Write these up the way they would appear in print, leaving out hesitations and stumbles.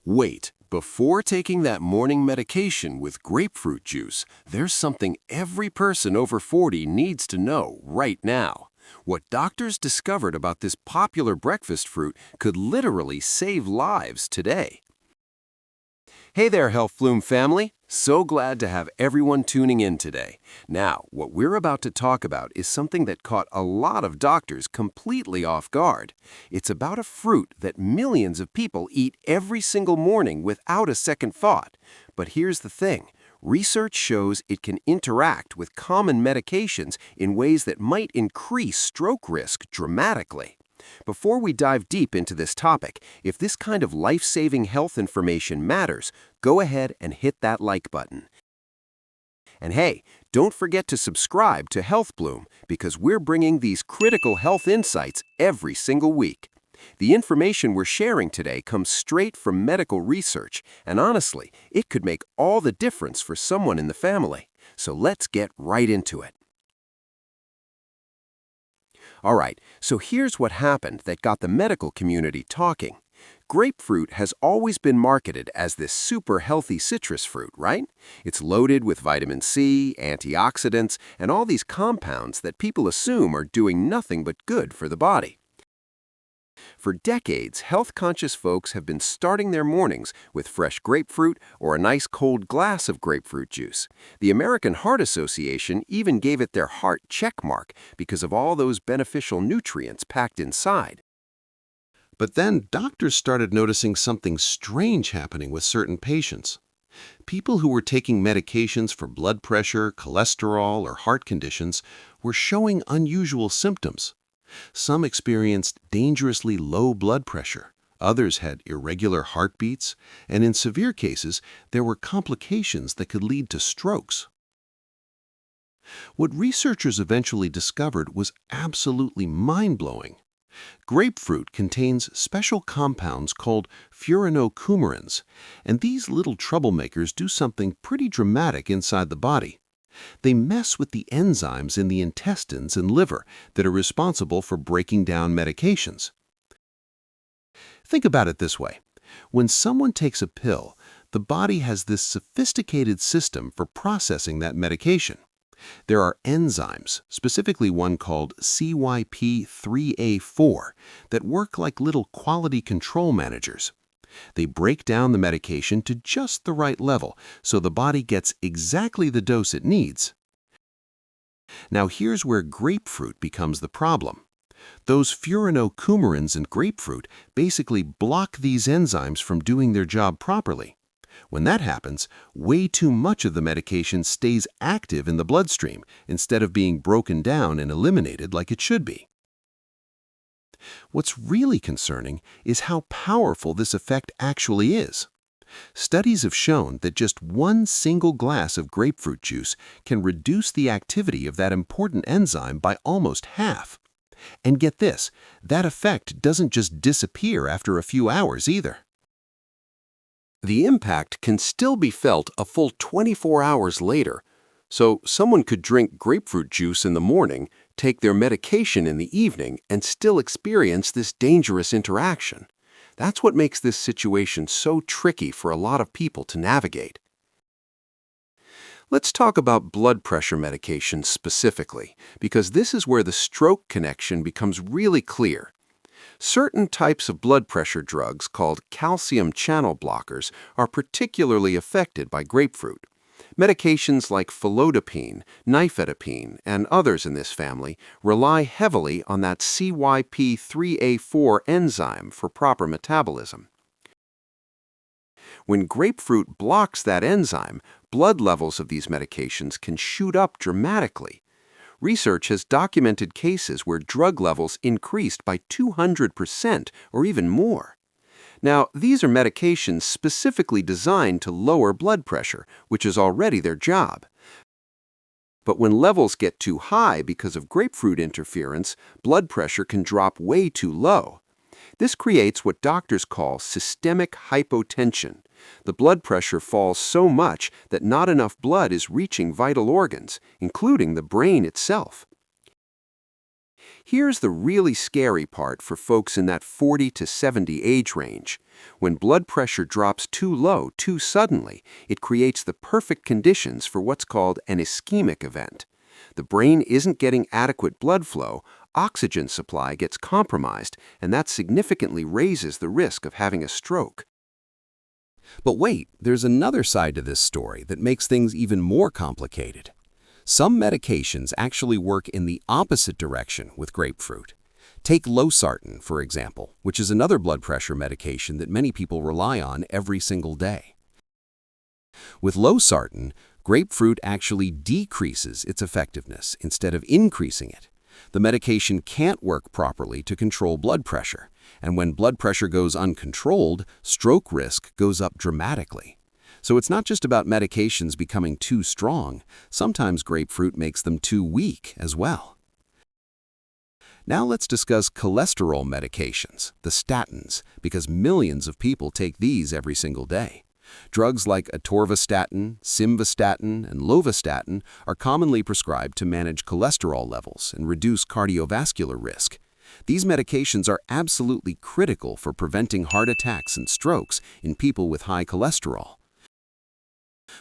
Wait, before taking that morning medication with grapefruit juice, there's something every person over 40 needs to know right now. What doctors discovered about this popular breakfast fruit could literally save lives today. Hey there, Health Flume family! So glad to have everyone tuning in today. Now, what we're about to talk about is something that caught a lot of doctors completely off guard. It's about a fruit that millions of people eat every single morning without a second thought. But here's the thing. Research shows it can interact with common medications in ways that might increase stroke risk dramatically. Before we dive deep into this topic, if this kind of life-saving health information matters, go ahead and hit that like button. And hey, don't forget to subscribe to Health Bloom because we're bringing these critical health insights every single week. The information we're sharing today comes straight from medical research, and honestly, it could make all the difference for someone in the family. So let's get right into it. All right, so here's what happened that got the medical community talking. Grapefruit has always been marketed as this super healthy citrus fruit, right? It's loaded with vitamin C, antioxidants, and all these compounds that people assume are doing nothing but good for the body. For decades, health-conscious folks have been starting their mornings with fresh grapefruit or a nice cold glass of grapefruit juice. The American Heart Association even gave it their heart check mark because of all those beneficial nutrients packed inside. But then doctors started noticing something strange happening with certain patients. People who were taking medications for blood pressure, cholesterol, or heart conditions were showing unusual symptoms. Some experienced dangerously low blood pressure, others had irregular heartbeats, and in severe cases, there were complications that could lead to strokes. What researchers eventually discovered was absolutely mind-blowing. Grapefruit contains special compounds called furanocoumarins, and these little troublemakers do something pretty dramatic inside the body. They mess with the enzymes in the intestines and liver that are responsible for breaking down medications. Think about it this way. When someone takes a pill, the body has this sophisticated system for processing that medication. There are enzymes, specifically one called CYP3A4, that work like little quality control managers. They break down the medication to just the right level so the body gets exactly the dose it needs. Now here's where grapefruit becomes the problem. Those furanocoumarins in grapefruit basically block these enzymes from doing their job properly. When that happens, way too much of the medication stays active in the bloodstream instead of being broken down and eliminated like it should be. What's really concerning is how powerful this effect actually is. Studies have shown that just one single glass of grapefruit juice can reduce the activity of that important enzyme by almost half. And get this, that effect doesn't just disappear after a few hours either. The impact can still be felt a full 24 hours later. So someone could drink grapefruit juice in the morning, take their medication in the evening, and still experience this dangerous interaction. That's what makes this situation so tricky for a lot of people to navigate. Let's talk about blood pressure medications specifically, because this is where the stroke connection becomes really clear. Certain types of blood pressure drugs called calcium channel blockers are particularly affected by grapefruit. Medications like felodipine, nifedipine, and others in this family rely heavily on that CYP3A4 enzyme for proper metabolism. When grapefruit blocks that enzyme, blood levels of these medications can shoot up dramatically. Research has documented cases where drug levels increased by 200% or even more. Now, these are medications specifically designed to lower blood pressure, which is already their job. But when levels get too high because of grapefruit interference, blood pressure can drop way too low. This creates what doctors call systemic hypotension. The blood pressure falls so much that not enough blood is reaching vital organs, including the brain itself. Here's the really scary part for folks in that 40 to 70 age range. When blood pressure drops too low too suddenly, it creates the perfect conditions for what's called an ischemic event. The brain isn't getting adequate blood flow, oxygen supply gets compromised, and that significantly raises the risk of having a stroke. But wait, there's another side to this story that makes things even more complicated. Some medications actually work in the opposite direction with grapefruit. Take losartan, for example, which is another blood pressure medication that many people rely on every single day. With losartan, grapefruit actually decreases its effectiveness instead of increasing it. The medication can't work properly to control blood pressure, and when blood pressure goes uncontrolled, stroke risk goes up dramatically. So it's not just about medications becoming too strong. Sometimes grapefruit makes them too weak as well. Now let's discuss cholesterol medications, the statins, because millions of people take these every single day. Drugs like atorvastatin, simvastatin, and lovastatin are commonly prescribed to manage cholesterol levels and reduce cardiovascular risk. These medications are absolutely critical for preventing heart attacks and strokes in people with high cholesterol.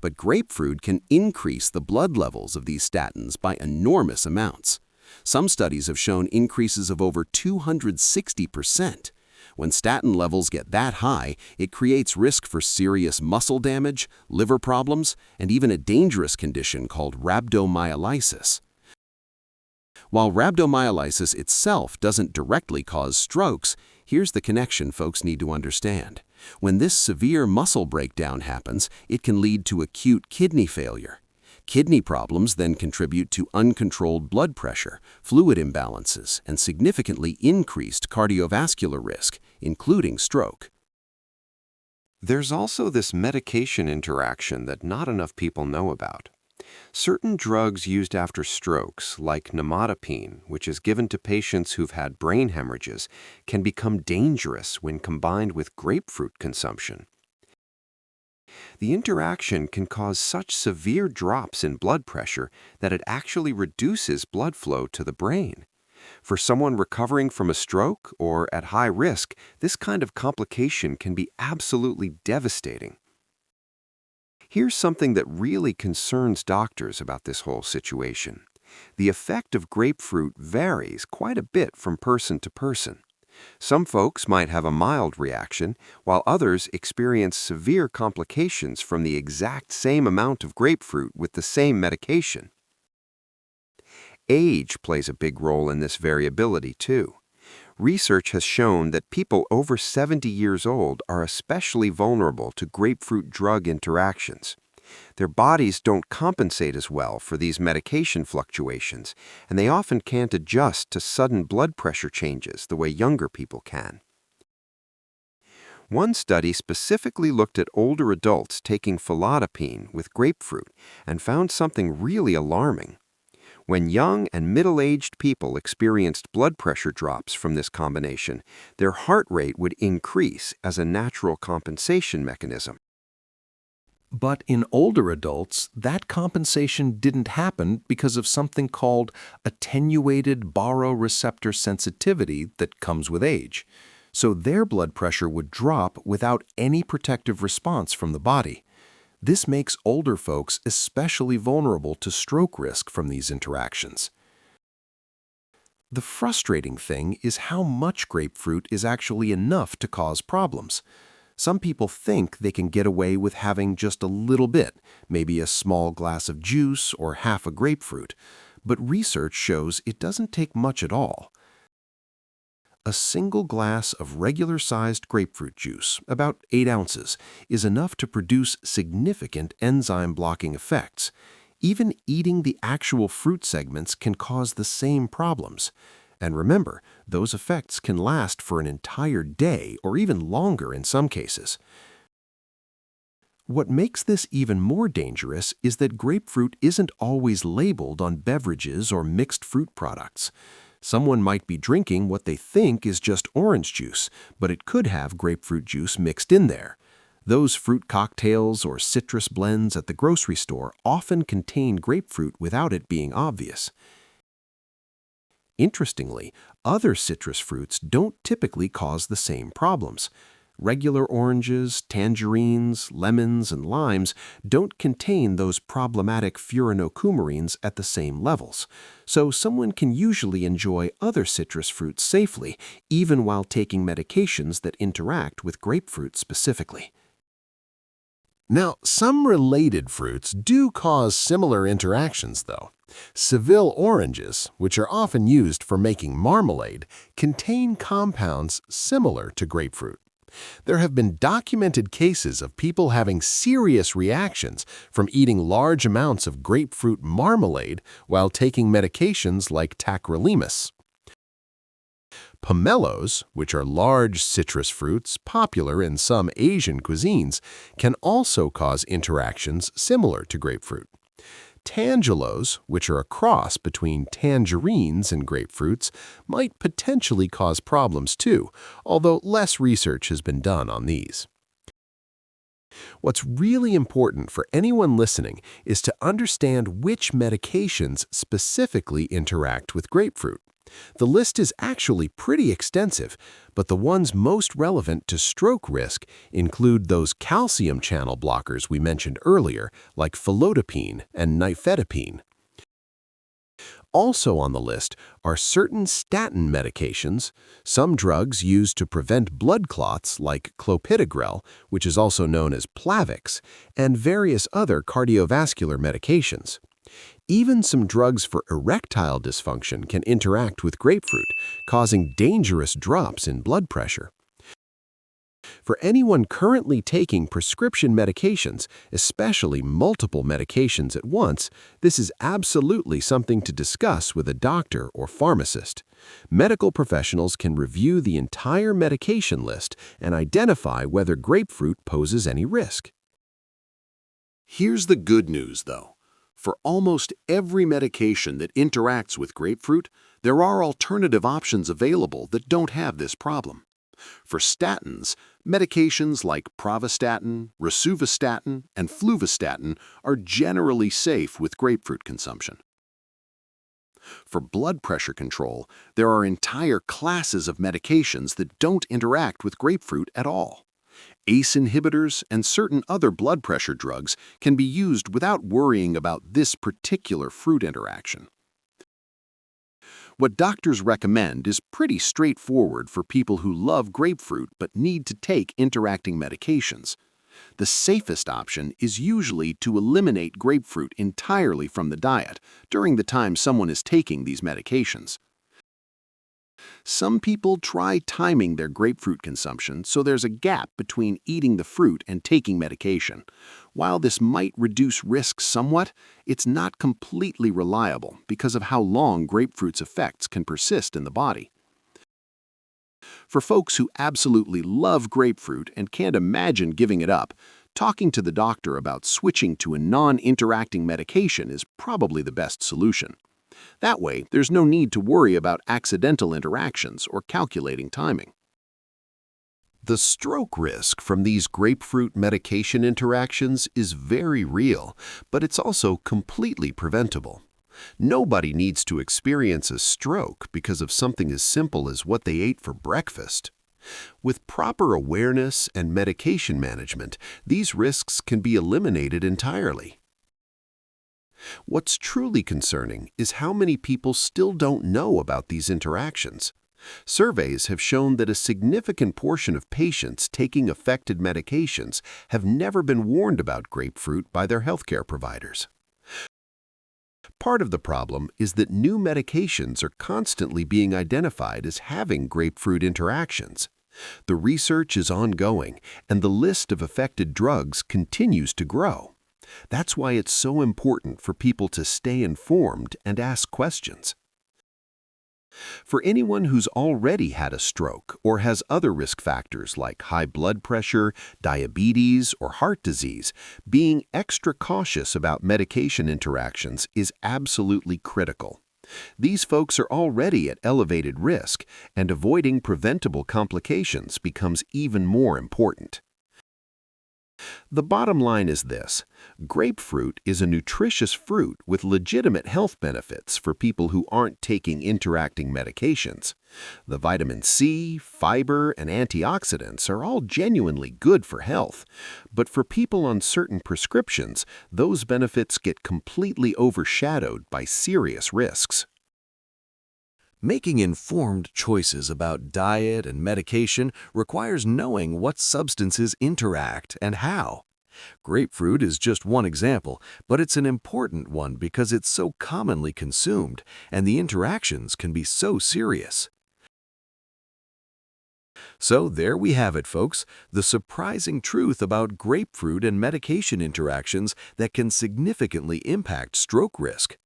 But grapefruit can increase the blood levels of these statins by enormous amounts. Some studies have shown increases of over 260%. When statin levels get that high, it creates risk for serious muscle damage, liver problems, and even a dangerous condition called rhabdomyolysis. While rhabdomyolysis itself doesn't directly cause strokes, here's the connection folks need to understand. When this severe muscle breakdown happens, it can lead to acute kidney failure. Kidney problems then contribute to uncontrolled blood pressure, fluid imbalances, and significantly increased cardiovascular risk, including stroke. There's also this medication interaction that not enough people know about. Certain drugs used after strokes, like nimodipine, which is given to patients who've had brain hemorrhages, can become dangerous when combined with grapefruit consumption. The interaction can cause such severe drops in blood pressure that it actually reduces blood flow to the brain. For someone recovering from a stroke or at high risk, this kind of complication can be absolutely devastating. Here's something that really concerns doctors about this whole situation. The effect of grapefruit varies quite a bit from person to person. Some folks might have a mild reaction, while others experience severe complications from the exact same amount of grapefruit with the same medication. Age plays a big role in this variability, too. Research has shown that people over 70 years old are especially vulnerable to grapefruit drug interactions. Their bodies don't compensate as well for these medication fluctuations, and they often can't adjust to sudden blood pressure changes the way younger people can. One study specifically looked at older adults taking felodipine with grapefruit and found something really alarming. When young and middle-aged people experienced blood pressure drops from this combination, their heart rate would increase as a natural compensation mechanism. But in older adults, that compensation didn't happen because of something called attenuated baroreceptor sensitivity that comes with age. So their blood pressure would drop without any protective response from the body. This makes older folks especially vulnerable to stroke risk from these interactions. The frustrating thing is how much grapefruit is actually enough to cause problems. Some people think they can get away with having just a little bit, maybe a small glass of juice or half a grapefruit, but research shows it doesn't take much at all. A single glass of regular-sized grapefruit juice, about 8 ounces, is enough to produce significant enzyme-blocking effects. Even eating the actual fruit segments can cause the same problems. And remember, those effects can last for an entire day or even longer in some cases. What makes this even more dangerous is that grapefruit isn't always labeled on beverages or mixed fruit products. Someone might be drinking what they think is just orange juice, but it could have grapefruit juice mixed in there. Those fruit cocktails or citrus blends at the grocery store often contain grapefruit without it being obvious. Interestingly, other citrus fruits don't typically cause the same problems. Regular oranges, tangerines, lemons, and limes don't contain those problematic furanocoumarins at the same levels, so someone can usually enjoy other citrus fruits safely, even while taking medications that interact with grapefruit specifically. Now, some related fruits do cause similar interactions, though. Seville oranges, which are often used for making marmalade, contain compounds similar to grapefruit. There have been documented cases of people having serious reactions from eating large amounts of grapefruit marmalade while taking medications like tacrolimus. Pomelos, which are large citrus fruits popular in some Asian cuisines, can also cause interactions similar to grapefruit. Tangelos, which are a cross between tangerines and grapefruits, might potentially cause problems too, although less research has been done on these. What's really important for anyone listening is to understand which medications specifically interact with grapefruit. The list is actually pretty extensive, but the ones most relevant to stroke risk include those calcium channel blockers we mentioned earlier, like felodipine and nifedipine. Also on the list are certain statin medications, some drugs used to prevent blood clots like clopidogrel, which is also known as Plavix, and various other cardiovascular medications. Even some drugs for erectile dysfunction can interact with grapefruit, causing dangerous drops in blood pressure. For anyone currently taking prescription medications, especially multiple medications at once, this is absolutely something to discuss with a doctor or pharmacist. Medical professionals can review the entire medication list and identify whether grapefruit poses any risk. Here's the good news, though. For almost every medication that interacts with grapefruit, there are alternative options available that don't have this problem. For statins, medications like pravastatin, rosuvastatin, and fluvastatin are generally safe with grapefruit consumption. For blood pressure control, there are entire classes of medications that don't interact with grapefruit at all. ACE inhibitors and certain other blood pressure drugs can be used without worrying about this particular fruit interaction. What doctors recommend is pretty straightforward for people who love grapefruit but need to take interacting medications. The safest option is usually to eliminate grapefruit entirely from the diet during the time someone is taking these medications. Some people try timing their grapefruit consumption so there's a gap between eating the fruit and taking medication. While this might reduce risk somewhat, it's not completely reliable because of how long grapefruit's effects can persist in the body. For folks who absolutely love grapefruit and can't imagine giving it up, talking to the doctor about switching to a non-interacting medication is probably the best solution. That way, there's no need to worry about accidental interactions or calculating timing. The stroke risk from these grapefruit medication interactions is very real, but it's also completely preventable. Nobody needs to experience a stroke because of something as simple as what they ate for breakfast. With proper awareness and medication management, these risks can be eliminated entirely. What's truly concerning is how many people still don't know about these interactions. Surveys have shown that a significant portion of patients taking affected medications have never been warned about grapefruit by their healthcare providers. Part of the problem is that new medications are constantly being identified as having grapefruit interactions. The research is ongoing, and the list of affected drugs continues to grow. That's why it's so important for people to stay informed and ask questions. For anyone who's already had a stroke or has other risk factors like high blood pressure, diabetes, or heart disease, being extra cautious about medication interactions is absolutely critical. These folks are already at elevated risk, and avoiding preventable complications becomes even more important. The bottom line is this: grapefruit is a nutritious fruit with legitimate health benefits for people who aren't taking interacting medications. The vitamin C, fiber, and antioxidants are all genuinely good for health, but for people on certain prescriptions, those benefits get completely overshadowed by serious risks. Making informed choices about diet and medication requires knowing what substances interact and how. Grapefruit is just one example, but it's an important one because it's so commonly consumed, and the interactions can be so serious. So there we have it, folks, the surprising truth about grapefruit and medication interactions that can significantly impact stroke risk.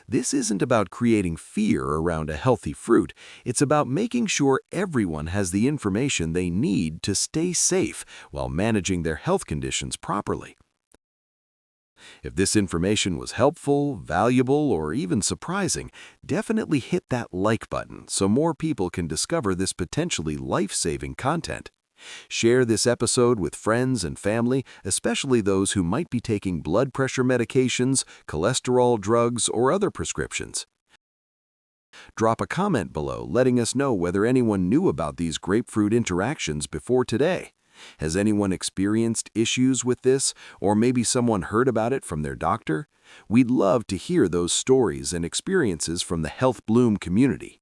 This isn't about creating fear around a healthy fruit. It's about making sure everyone has the information they need to stay safe while managing their health conditions properly. If this information was helpful, valuable, or even surprising, definitely hit that like button so more people can discover this potentially life-saving content. Share this episode with friends and family, especially those who might be taking blood pressure medications, cholesterol drugs, or other prescriptions. Drop a comment below letting us know whether anyone knew about these grapefruit interactions before today. Has anyone experienced issues with this, or maybe someone heard about it from their doctor? We'd love to hear those stories and experiences from the Health Bloom community.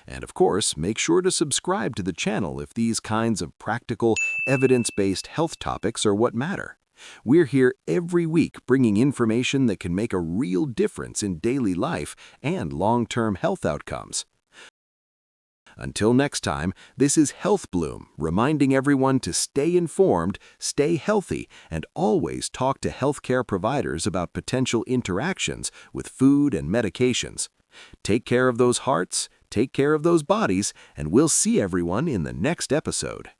And of course, make sure to subscribe to the channel if these kinds of practical, evidence-based health topics are what matter. We're here every week bringing information that can make a real difference in daily life and long-term health outcomes. Until next time, this is Health Bloom, reminding everyone to stay informed, stay healthy, and always talk to healthcare providers about potential interactions with food and medications. Take care of those hearts, take care of those bodies, and we'll see everyone in the next episode.